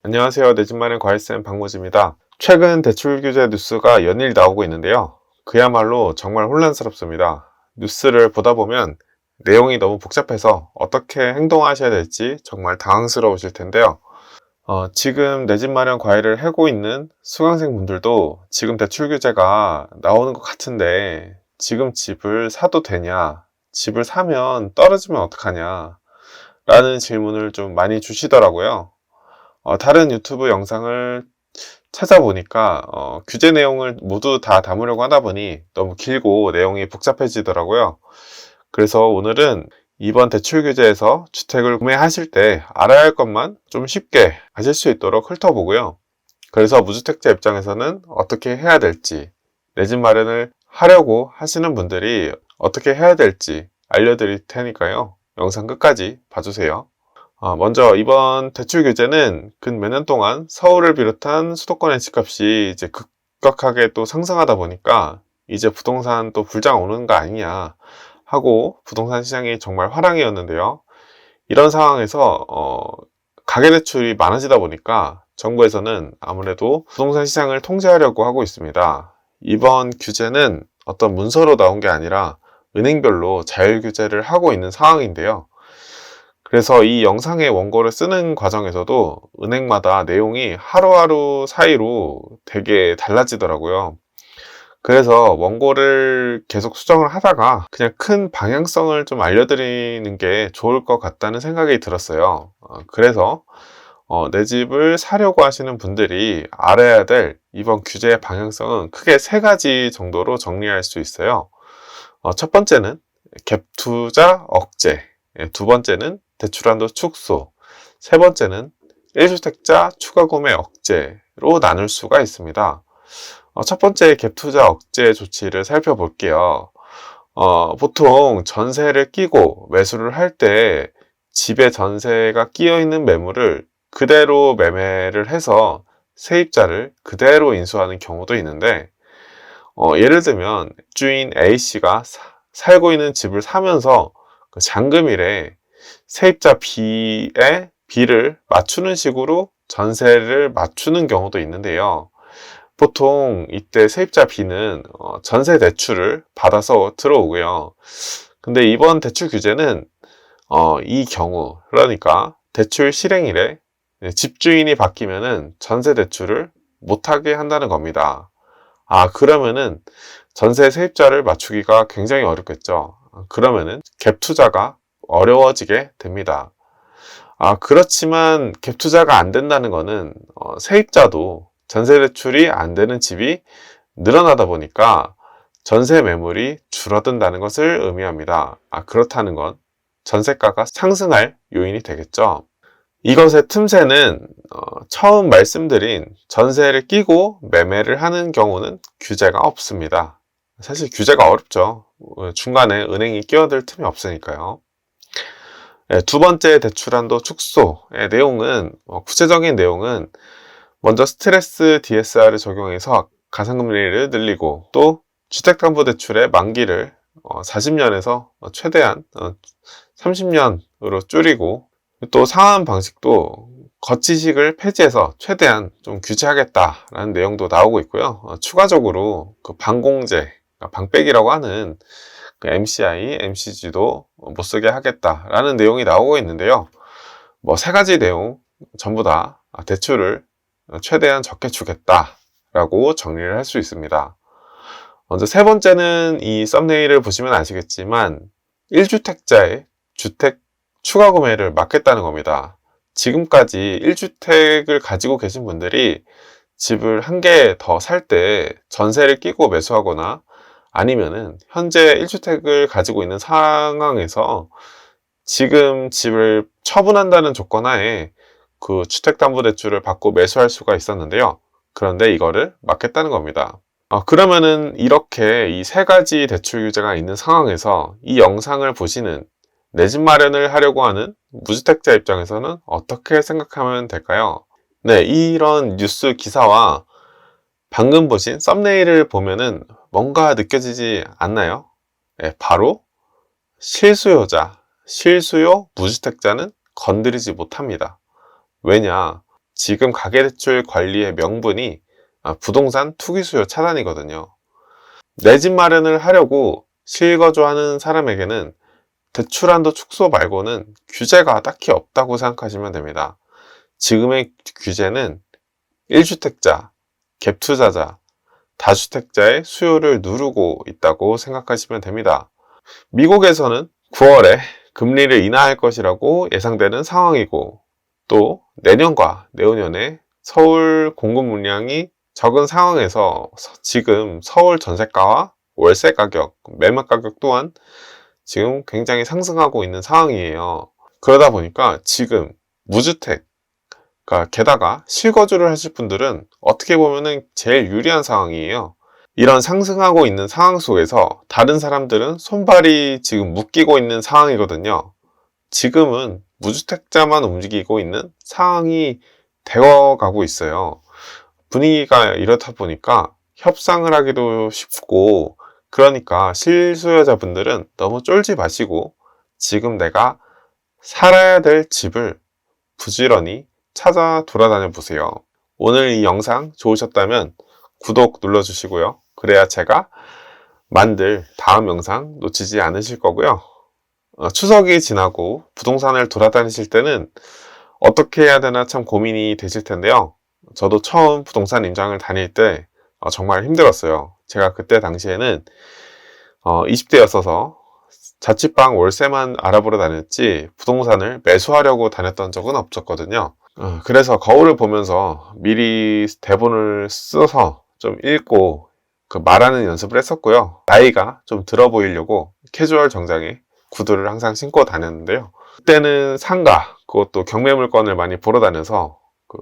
안녕하세요. 내 집 마련 과외쌤 박모지입니다. 최근 대출 규제 뉴스가 연일 나오고 있는데요. 그야말로 정말 혼란스럽습니다. 뉴스를 보다 보면 내용이 너무 복잡해서 어떻게 행동하셔야 될지 정말 당황스러우실 텐데요. 지금 내 집 마련 과외를 하고 있는 수강생분들도 지금 대출 규제가 나오는 것 같은데 지금 집을 사도 되냐? 집을 사면 떨어지면 어떡하냐? 라는 질문을 좀 많이 주시더라고요. 다른 유튜브 영상을 찾아보니까 규제 내용을 모두 다 담으려고 하다 보니 너무 길고 내용이 복잡해지더라고요. 그래서 오늘은 이번 대출 규제에서 주택을 구매하실 때 알아야 할 것만 좀 쉽게 아실 수 있도록 훑어보고요. 그래서 무주택자 입장에서는 어떻게 해야 될지, 내 집 마련을 하려고 하시는 분들이 어떻게 해야 될지 알려드릴 테니까요. 영상 끝까지 봐주세요. 먼저 이번 대출 규제는 근 몇 년 동안 서울을 비롯한 수도권의 집값이 이제 급격하게 또 상승하다 보니까 이제 부동산 또 불장 오는 거 아니냐 하고 부동산 시장이 정말 화랑이었는데요. 이런 상황에서 가계대출이 많아지다 보니까 정부에서는 아무래도 부동산 시장을 통제하려고 하고 있습니다. 이번 규제는 어떤 문서로 나온 게 아니라 은행별로 자율 규제를 하고 있는 상황인데요. 그래서 이 영상의 원고를 쓰는 과정에서도 은행마다 내용이 하루하루 사이로 되게 달라지더라고요. 그래서 원고를 계속 수정을 하다가 그냥 큰 방향성을 좀 알려드리는 게 좋을 것 같다는 생각이 들었어요. 그래서 내 집을 사려고 하시는 분들이 알아야 될 이번 규제의 방향성은 크게 세 가지 정도로 정리할 수 있어요. 첫 번째는 갭 투자 억제, 두 번째는 대출한도 축소, 세 번째는 1주택자 추가 구매 억제로 나눌 수가 있습니다. 첫 번째 갭 투자 억제 조치를 살펴볼게요. 보통 전세를 끼고 매수를 할 때 집에 전세가 끼어 있는 매물을 그대로 매매를 해서 세입자를 그대로 인수하는 경우도 있는데, 예를 들면 주인 A씨가 살고 있는 집을 사면서 그 잔금일에 세입자 B의 B를 맞추는 식으로 전세를 맞추는 경우도 있는데요. 보통 이때 세입자 B는 전세 대출을 받아서 들어오고요. 근데 이번 대출 규제는 이 경우, 그러니까 대출 실행일에 집주인이 바뀌면은 전세 대출을 못하게 한다는 겁니다. 그러면은 전세 세입자를 맞추기가 굉장히 어렵겠죠. 그러면은 갭 투자가 어려워지게 됩니다. 그렇지만 갭 투자가 안 된다는 거는 세입자도 전세 대출이 안 되는 집이 늘어나다 보니까 전세 매물이 줄어든다는 것을 의미합니다. 그렇다는 건 전세가가 상승할 요인이 되겠죠. 이것의 틈새는 처음 말씀드린 전세를 끼고 매매를 하는 경우는 규제가 없습니다. 사실 규제가 어렵죠. 중간에 은행이 끼어들 틈이 없으니까요. 두 번째 대출한도 축소의 내용은 구체적인 내용은 먼저 스트레스 DSR을 적용해서 가상금리를 늘리고 또 주택담보대출의 만기를 40년에서 최대한 30년으로 줄이고 또 상환 방식도 거치식을 폐지해서 최대한 좀 규제하겠다라는 내용도 나오고 있고요. 추가적으로 그 방공제, 방빼기라고 하는 그 MCI, MCG도 못 쓰게 하겠다라는 내용이 나오고 있는데요. 세 가지 내용 전부 다 대출을 최대한 적게 주겠다라고 정리를 할 수 있습니다. 먼저 세 번째는 이 썸네일을 보시면 아시겠지만 1주택자의 주택 추가 구매를 막겠다는 겁니다. 지금까지 1주택을 가지고 계신 분들이 집을 한 개 더 살 때 전세를 끼고 매수하거나 아니면은 현재 1주택을 가지고 있는 상황에서 지금 집을 처분한다는 조건 하에 그 주택담보대출을 받고 매수할 수가 있었는데요. 그런데 이거를 막겠다는 겁니다. 그러면은 이렇게 이 세 가지 대출 규제가 있는 상황에서 이 영상을 보시는 내 집 마련을 하려고 하는 무주택자 입장에서는 어떻게 생각하면 될까요? 네, 이런 뉴스 기사와 방금 보신 썸네일을 보면은 뭔가 느껴지지 않나요? 네, 바로 실수요자, 실수요 무주택자는 건드리지 못합니다. 왜냐? 지금 가계대출 관리의 명분이 부동산 투기 수요 차단이거든요. 내 집 마련을 하려고 실거주하는 사람에게는 대출한도 축소 말고는 규제가 딱히 없다고 생각하시면 됩니다. 지금의 규제는 1주택자, 갭투자자, 다주택자의 수요를 누르고 있다고 생각하시면 됩니다. 미국에서는 9월에 금리를 인하할 것이라고 예상되는 상황이고, 또 내년과 내후년에 서울 공급 물량이 적은 상황에서 지금 서울 전세가와 월세 가격, 매매 가격 또한 지금 굉장히 상승하고 있는 상황이에요. 그러다 보니까 지금 무주택, 게다가 실거주를 하실 분들은 어떻게 보면은 제일 유리한 상황이에요. 이런 상승하고 있는 상황 속에서 다른 사람들은 손발이 지금 묶이고 있는 상황이거든요. 지금은 무주택자만 움직이고 있는 상황이 되어가고 있어요. 분위기가 이렇다 보니까 협상을 하기도 쉽고, 그러니까 실수요자분들은 너무 쫄지 마시고 지금 내가 살아야 될 집을 부지런히 찾아 돌아다녀 보세요. 오늘 이 영상 좋으셨다면 구독 눌러주시고요. 그래야 제가 만들 다음 영상 놓치지 않으실 거고요. 추석이 지나고 부동산을 돌아다니실 때는 어떻게 해야 되나 참 고민이 되실 텐데요. 저도 처음 부동산 임장을 다닐 때 정말 힘들었어요. 제가 그때 당시에는 20대였어서 자취방 월세만 알아보러 다녔지 부동산을 매수하려고 다녔던 적은 없었거든요. 그래서 거울을 보면서 미리 대본을 써서 좀 읽고 말하는 연습을 했었고요. 나이가 좀 들어 보이려고 캐주얼 정장에 구두를 항상 신고 다녔는데요. 그때는 상가, 그것도 경매물건을 많이 보러 다녀서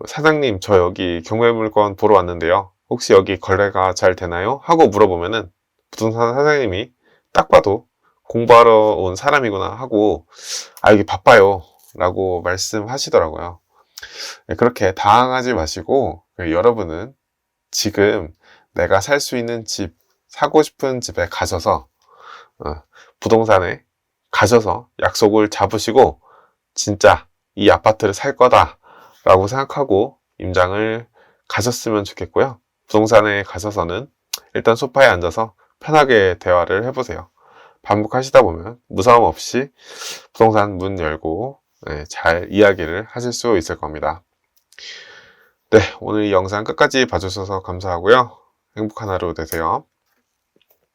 사장님, 저 여기 경매물건 보러 왔는데요. 혹시 여기 거래가 잘 되나요? 하고 물어보면은 부동산 사장님이 딱 봐도 공부하러 온 사람이구나 하고 여기 바빠요 라고 말씀하시더라고요. 그렇게 당황하지 마시고 여러분은 지금 내가 살 수 있는 집, 사고 싶은 집에 가셔서 부동산에 가셔서 약속을 잡으시고 진짜 이 아파트를 살 거다 라고 생각하고 임장을 가셨으면 좋겠고요. 부동산에 가셔서는 일단 소파에 앉아서 편하게 대화를 해보세요. 반복하시다 보면 무서움 없이 부동산 문 열고 잘 이야기를 하실 수 있을 겁니다. 네, 오늘 이 영상 끝까지 봐주셔서 감사하고요. 행복한 하루 되세요.